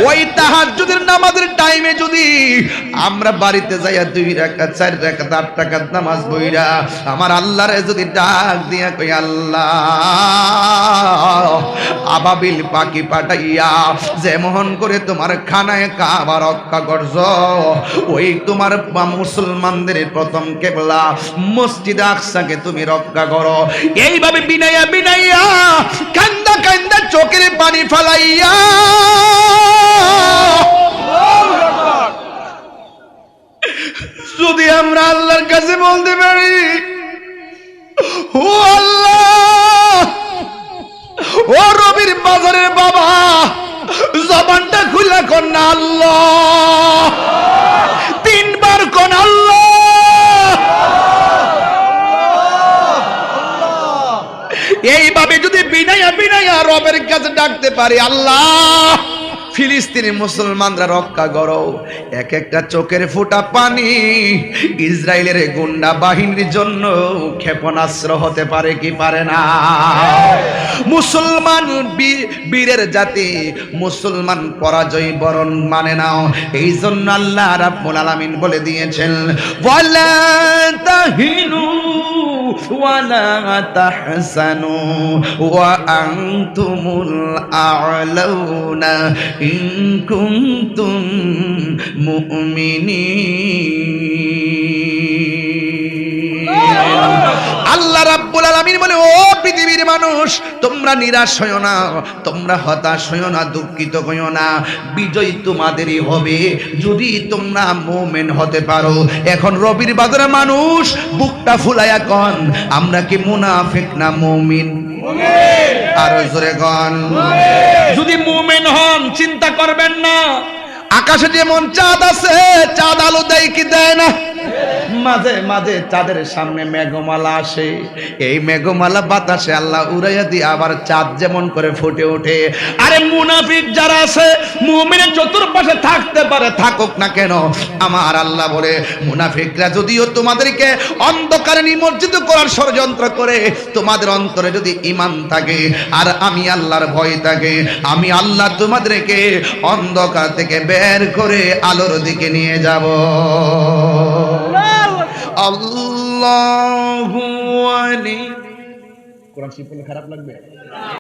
ওই তাহাজ্জুদের নামাজের টাইমে যদি আমরা বাড়িতে যাইয়া 2 রাকাত 4 রাকাত 8 রাকাত নামাজ পড়া আমার আল্লাহরে যদি ডাক দিয়া কই আল্লাহ আবাবিল পাখি পাঠাইয়া যেমন করে তোমার খানায় কাবা রক্ষা করছো ওই তোমার মুসলমানদের প্রথম কিবলা মসজিদ আকসাকে তুমি রক্ষা করো। এইভাবে বিনাইয়া বিনাইয়া কান্দা কান্দা চোখের পানি ফেলাইয়া যদি আমরা আল্লাহর কাছে বলতে পারি ও আল্লাহ ও রবির বাজারের বাবা জবানটা খুলে কোন না আল্লাহ, 3 বার কোন আল্লাহ। এইভাবে যদি বিনাইয়া বিনাইয়া রবের কাছে ডাকতে পারি আল্লাহ ফিলিস্তিনি মুসলমানরা রক্ষা করো, এক একটা চোখের ফোঁটা পানি ইসরায়েলের গুন্ডা বাহিনীর জন্য ক্ষেপণাস্ত্র হতে পারে কি পারে না? মুসলমান বীরের জাতি, মুসলমান পরাজয় বরণ মানে না। এই জন্য আল্লাহ রাব্বুল আলামিন বলে দিয়েছেন ওয়ালা তাহিনু ওয়ালা তাহসানু ওয়া আনতুমুল আ'লাউনা ইন কুনতুম মুমিনিন। আল্লাহ রাব্বুল আলামিন বলে ও পৃথিবীর মানুষ তোমরা নিরাশ হইও না, তোমরা হতাশ হইও না, দুঃখিত হইও না, বিজয় তোমাদেরই হবে যদি তোমরা মুমিন হতে পারো। এখন রবির বাজারে মানুষ বুকটা ফুলাইয়া কন আমরা কি মুনাফিক না মুমিন? আর জোরে কন যদি মুমিন হন চিন্তা করবেন না আকাশে যেমন চাঁদ আছে চাঁদ আলো দেয় কি দেয় না? মাঝে মাঝে চাঁদের সামনে মেঘমালা আসে, এই মেঘমালা বাতাসে আল্লাহ উড়াইয়া দিয়ে আবার চাঁদ যেমন করে ফুটে ওঠে। আরে মুনাফিক যারা আছে মুমিনের চতুর্পাশে থাকতে পারে, থাকুক না কেন, আমার আল্লাহ বলে মুনাফিকরা যদিও তোমাদেরকে অন্ধকারে নিমজ্জিত করার ষড়যন্ত্র করে, তোমাদের অন্তরে যদি ঈমান থাকে আর আমি আল্লাহর ভয় থাকে, আমি আল্লাহ তোমাদেরকে অন্ধকার থেকে বের করে আলোর দিকে নিয়ে যাব। আল্লাহু ওয়ালি। কোরআন শিখ পড়লে খারাপ লাগবে?